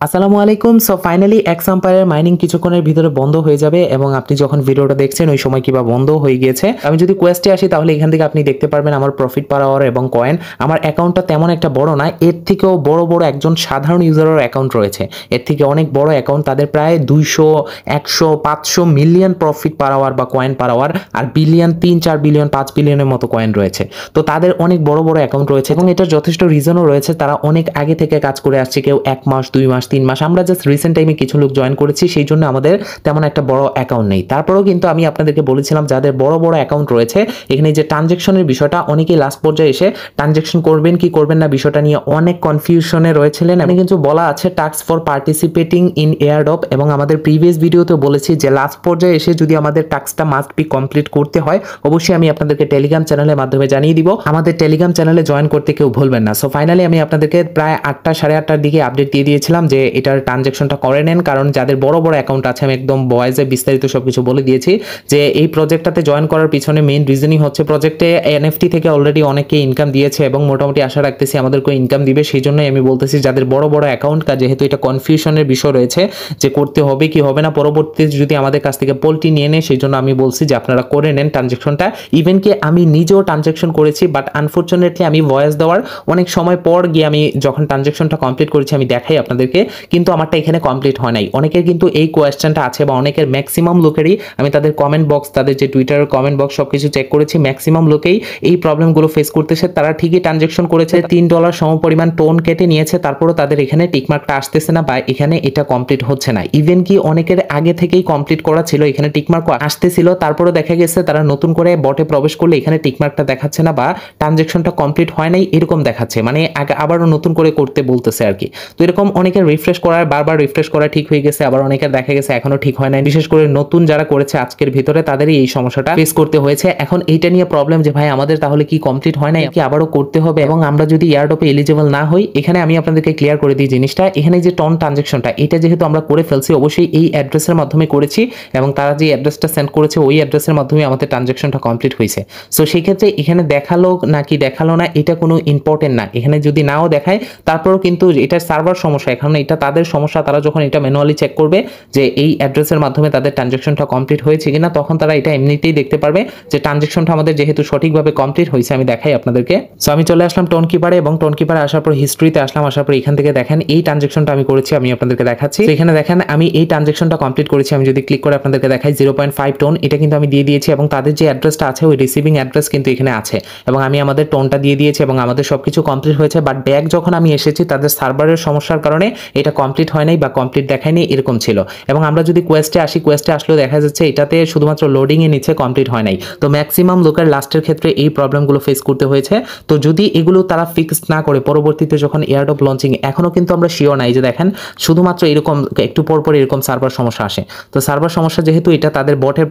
আসসালামু আলাইকুম। So finally এক্সাম্পায়ারের mining কিছুক্ষণের ভিতরে বন্ধ হয়ে যাবে এবং আপনি যখন ভিডিওটা দেখছেন ওই সময় কিবা বন্ধ হয়ে গিয়েছে। আমি যদি কোয়েস্টে আসি তাহলে এখান থেকে আপনি দেখতে পারবেন আমার প্রফিট পার আওয়ার এবং কয়েন। আমার অ্যাকাউন্টটা তেমন একটা বড় না, এর থেকেও বড় বড় একজন সাধারণ ইউজারের অ্যাকাউন্ট রয়েছে, এর থেকে অনেক বড় অ্যাকাউন্ট, তাদের প্রায় 200, 100, 500 মিলিয়ন প্রফিট পার আওয়ার বা কয়েন পার আওয়ার, আর বিলিয়ন, 3-4 বিলিয়ন, 5 বিলিয়নের মতো কয়েন রয়েছে। তো তাদের অনেক বড় বড় অ্যাকাউন্ট রয়েছে এবং এটার যথেষ্ট রিজনও রয়েছে। তারা অনেক আগে থেকে কাজ করে আসছে, কেউ 1 মাস, 2 মাস, 3 মাস। আমরা জাস্ট রিসেন্ট টাইমে কিছু লোক জয়েন করেছি, সেই জন্য আমাদের তেমন একটা বড় অ্যাকাউন্ট নেই। তারপরেও কিন্তু আমি আপনাদেরকে বলেছিলাম যাদের বড় বড় অ্যাকাউন্ট রয়েছে, এখানে যে ট্রানজ্যাকশনের বিষয়টা, অনেকেই লাস্ট পর্যায়ে এসে ট্রানজ্যাকশন করবেন কি করবেন না বিষয়টা নিয়ে অনেক কনফিউশনে রয়েছিলেন। আমি কিন্তু বলা আছে task for participating in airdrop, এবং আমাদের প্রিভিয়াস ভিডিওতে বলেছি যে লাস্ট পর্যায়ে এসে যদি আমাদের টাস্কটা মাস্ট বি কমপ্লিট করতে হয়, অবশ্যই আমি আপনাদেরকে টেলিগ্রাম চ্যানেলের মাধ্যমে জানিয়ে দিব। আমাদের টেলিগ্রাম চ্যানেলে জয়েন করতে কেউ ভুলবেন না। সো ফাইনালি আমি আপনাদেরকে প্রায় 8টা, 8:30টার দিকে আপডেট দিয়ে দিয়েছিলাম যে এটার ট্রানজ্যাকশনটা করে নেন, কারণ যাদের বড় বড় অ্যাকাউন্ট আছে আমি একদম ভয়েসে বিস্তারিত সবকিছু বলে দিয়েছি যে এই প্রজেক্টটাতে জয়েন করার পিছনে মেইন রিজনই হচ্ছে প্রজেক্টে এনএফটি থেকে অলরেডি অনেকে ইনকাম দিয়েছে এবং মোটামুটি আশা রাখতেছি আমাদেরকে ইনকাম দিবে। সেই জন্যই আমি বলতেছি যাদের বড় বড় অ্যাকাউন্ট, যেহেতু এটা কনফিউশনের বিষয় রয়েছে যে করতে হবে কি হবে না, পরবর্তীতে যদি আমাদের কাছ থেকে পোল্টি নিয়ে নেয়, সেই জন্য আমি বলছি যে আপনারা করে নেন ট্রানজ্যাকশনটা। ইভেন কি আমি নিজেও ট্রানজ্যাকশন করেছি, বাট আনফরচুনেটলি আমি ভয়েস দেওয়ার অনেক সময় পর গিয়ে আমি যখন ট্রানজ্যাকশনটা কমপ্লিট করেছি আমি দেখাই আপনাদেরকে, কিন্তু আমারটা এখানে কমপ্লিট হয় নাই। অনেকের কিন্তু এই কোয়েশ্চেনটা আছে, বা অনেকের ম্যাক্সিমাম লোকেরই আমি তাদের কমেন্ট বক্স, তাদের যে টুইটারের কমেন্ট বক্স সবকিছু চেক করেছি, ম্যাক্সিমাম লোকেই এই প্রবলেমগুলো ফেস করতেছে। তারা ঠিকই ট্রানজ্যাকশন করেছে, $3 সমপরিমাণ টোন কেটে নিয়েছে, তারপরও তাদের এখানে টিকমার্কটা আসতেছে না বা এখানে এটা কমপ্লিট হচ্ছে না। ইভেন কি অনেকের আগে থেকেই কমপ্লিট করা ছিল, এখানে টিকমার্ক আসতেছিল, তারপরও দেখা গেছে তারা নতুন করে বটে প্রবেশ করলে এখানে টিকমার্কটা দেখাচ্ছে না বা ট্রানজ্যাকশনটা কমপ্লিট হয় নাই এরকম দেখাচ্ছে, মানে আবারও নতুন করে করতে বলতেছে আর কি। তো এরকম অনেকের রিফ্রেশ করার, বারবার রিফ্রেশ করা ঠিক হয়ে গেছে, আবার অনেকের দেখা গেছে এখনো ঠিক হয় না। বিশেষ করে নতুন যারা করেছে আজকের ভিতরে তাদেরই এই সমস্যাটা ফেস করতে হয়েছে। এখন এইটা নিয়ে প্রবলেম যে ভাই আমাদের তাহলে কি কমপ্লিট হয় না, কি আবারও করতে হবে, এবং আমরা যদি এয়ারড্রপে এলিজিবল না হই, এখানে আমি আপনাদেরকে ক্লিয়ার করে দিই জিনিসটা। এখানে যে টন ট্রানজ্যাকশনটা, এটা যেহেতু আমরা করে ফেলছি, অবশ্যই এই অ্যাড্রেসের মাধ্যমে করেছি এবং তারা যে অ্যাড্রেসটা সেন্ড করেছে ওই অ্যাড্রেসের মাধ্যমে আমাদের ট্রানজ্যাকশনটা কমপ্লিট হয়েছে। সো সেই ক্ষেত্রে এখানে দেখালো নাকি দেখালো না এটা কোনো ইম্পর্টেন্ট না। এখানে যদি নাও দেখায় তারপরেও কিন্তু এটা সার্ভার সমস্যা, এখন এটা তাদের সমস্যা। তারা যখন এটা ম্যানুয়ালি চেক করবে যে এই অ্যাড্রেসের মাধ্যমে তাদের ট্রানজ্যাকশনটা কমপ্লিট হয়েছে কিনা, তখন তারা এটা এমনিতেই দেখতে পারবে যে ট্রানজ্যাকশনটা আমাদের যেহেতু সঠিকভাবে কমপ্লিট হয়েছে। আমি দেখাই আপনাদেরকে। সো আমি চলে আসলাম টোন কিপারে, এবং টোন কিপারে আসার পর হিস্ট্রিতে আসলাম। আসার পর এখান থেকে দেখেন এই ট্রানজ্যাকশনটা আমি করেছি, আমি আপনাদেরকে দেখাচ্ছি। এখানে দেখেন আমি এই ট্রানজ্যাকশনটা কমপ্লিট করেছি। আমি যদি ক্লিক করে আপনাদেরকে দেখাই 0.5 টোন, এটা কিন্তু আমি দিয়ে দিয়েছি, এবং তাদের যে অ্যাড্রেসটা আছে ওই রিসিভিং অ্যাড্রেস কিন্তু এখানে আছে, এবং আমি আমাদের টোনটা দিয়ে দিয়েছি এবং আমাদের সবকিছু কমপ্লিট হয়েছে। বাট ব্যাক যখন আমি এসেছি তাদের সার্ভারের সমস্যার কারণে এটা কমপ্লিট হয় নাই বা কমপ্লিট দেখায়নি, এরকম ছিল। এবং আমরা যদি কোয়েস্টে আসি, কোয়েস্টে আসলেও দেখা যাচ্ছে এটাতে শুধুমাত্র লোডিংয়ে নিচ্ছে, কমপ্লিট হয় নাই। তো ম্যাক্সিমাম লোকের লাস্টের ক্ষেত্রে এই প্রবলেমগুলো ফেস করতে হয়েছে। তো যদি এগুলো তারা ফিক্স না করে পরবর্তীতে যখন এয়ারড্রপ লঞ্চিং, এখনও কিন্তু আমরা শিওর নাই যে দেখেন শুধুমাত্র এরকম একটু পরপর এরকম সার্ভার সমস্যা আসে। তো সার্ভার সমস্যা যেহেতু এটা তাদের বটের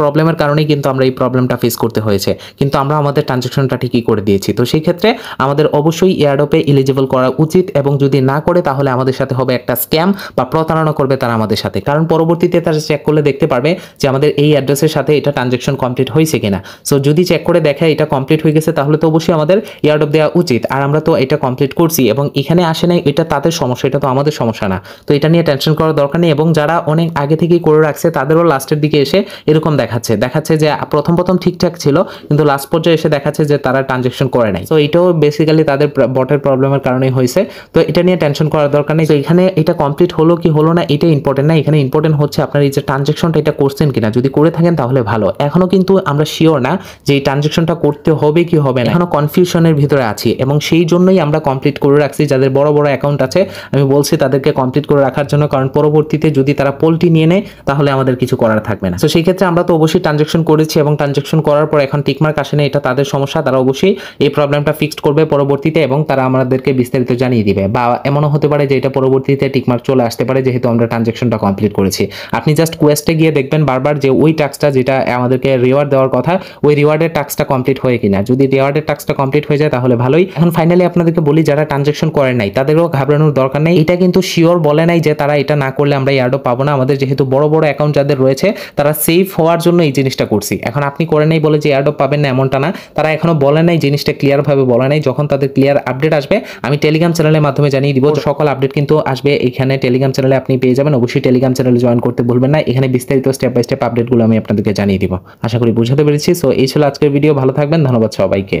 প্রবলেমের কারণেই কিন্তু আমরা এই প্রবলেমটা ফেস করতে হয়েছে, কিন্তু আমরা আমাদের ট্রানজ্যাকশনটা ঠিকই করে দিয়েছি। তো সেই ক্ষেত্রে আমাদের অবশ্যই এয়ারড্রপে এলিজিবল করা উচিত, এবং যদি না করে তাহলে আমাদের সাথে হবে একটা স্ক্যাম বা প্রতারণা করবে তারা আমাদের সাথে। কারণ পরবর্তীতে তারা চেক করলে দেখতে পারবে যে আমাদের এই অ্যাড্রেসের সাথে এটা ট্রানজ্যাকশন কমপ্লিট হয়েছে কিনা। সো যদি চেক করে দেখে এটা কমপ্লিট হয়ে গেছে তাহলে তো অবশ্যই আমাদের এয়ারড্রপ দেওয়া উচিত, আর আমরা তো এটা কমপ্লিট করছি এবং এখানে আসে নাই, এটা তাদের সমস্যা, এটা তো আমাদের সমস্যা না। তো এটা নিয়ে টেনশন করার দরকার নেই। এবং যারা অনেক আগে থেকেই করে রাখছে তাদেরও লাস্টের দিকে এসে এরকম দেখাচ্ছে যে প্রথম ঠিকঠাক ছিল, কিন্তু লাস্ট পর্যায়ে এসে দেখাচ্ছে যে তারা ট্রানজ্যাকশন করে নাই। তো এটাও বেসিক্যালি তাদের বটের প্রবলেমের কারণেই হয়েছে। তো এটা নিয়ে টেনশন করার দরকার নেই। তো এখানে এটা কমপ্লিট হলো কি হলো না এটা ইম্পর্টেন্ট না, এখানে ইম্পর্টেন্ট হচ্ছে আপনার এই যে ট্রানজ্যাকশনটা এটা করছেন কিনা। যদি করে থাকেন তাহলে ভালো। এখনো কিন্তু আমরা শিওর না যে এই ট্রানজ্যাকশনটা করতে হবে কি হবে না, এখনো কনফিউশনের ভিতরে আছি, এবং সেই জন্যই আমরা কমপ্লিট করে রাখছি। যাদের বড় বড় অ্যাকাউন্ট আছে আমি বলছি তাদেরকে কমপ্লিট করে রাখার জন্য, কারণ পরবর্তীতে যদি তারা পোল্টি নিয়ে নেয় তাহলে আমাদের কিছু করার থাকবে না। তো সেই ক্ষেত্রে আমরা তো অবশ্যই ট্রানজ্যাকশন করেছি, এবং ট্রানজ্যাকশন করার পর এখন টিকমার্ক আসে না, এটা তাদের সমস্যা। তারা অবশ্যই এই প্রবলেমটা ফিক্সড করবে পরবর্তীতে, এবং তারা আমাদেরকে বিস্তারিত জানিয়ে দিবে। বা এমনও হতে পারে যে এটা পরবর্তীতে টিকমার্ক চলে আসতে পারে যেহেতু আমরা ট্রানজ্যাকশনটা কমপ্লিট করেছি। আপনি জাস্ট কোয়েস্টে গিয়ে দেখবেন বারবার যে ওই টাস্কটা যেটা আমাদেরকে রিওয়ার্ড দেওয়ার কথা, ওই রিওয়ার্ডের টাস্কটা কমপ্লিট হয়ে কিনা। যদি রিওয়ার্ডের টাস্কটা কমপ্লিট হয়ে যায় তাহলে ভালোই। এখন ফাইনালি আপনাদেরকে বলি যারা ট্রানজ্যাকশন করেন নাই তাদেরও ঘাবড়ানোর দরকার নেই। এটা কিন্তু শিওর বলে নাই যে তারা এটা না করলে আমরা এয়ারড্রপ পাবো না। আমাদের যেহেতু বড় বড় অ্যাকাউন্ট যাদের রয়েছে তারা সেফ হওয়ার জন্য এই জিনিসটা করছি। এখন আপনি করে নাই বলে যে এয়ারড্রপ পাবেন না এমনটা না, তারা এখনো বলে নাই, জিনিসটা ক্লিয়ার ভাবে বলে নাই। যখন তাদের ক্লিয়ার আপডেট আসবে আমি টেলিগ্রাম চ্যানেলের মাধ্যমে জানিয়ে দিব। সকল আপডেট কিন্তু আসবে এখানে টেলিগ্রাম চ্যানেলে আপনি পেয়ে যাবেন। অবশ্যই টেলিগ্রাম চ্যানেলে জয়েন করতে ভুলবেন না। এখানে বিস্তারিত স্টেপ বাই স্টেপ আপডেটগুলো আমি আপনাদেরকে জানিয়ে দিব। আশা করি বুঝাতে পেরেছি। সো এই ছিল আজকের ভিডিও। ভালো থাকবেন। ধন্যবাদ সবাইকে।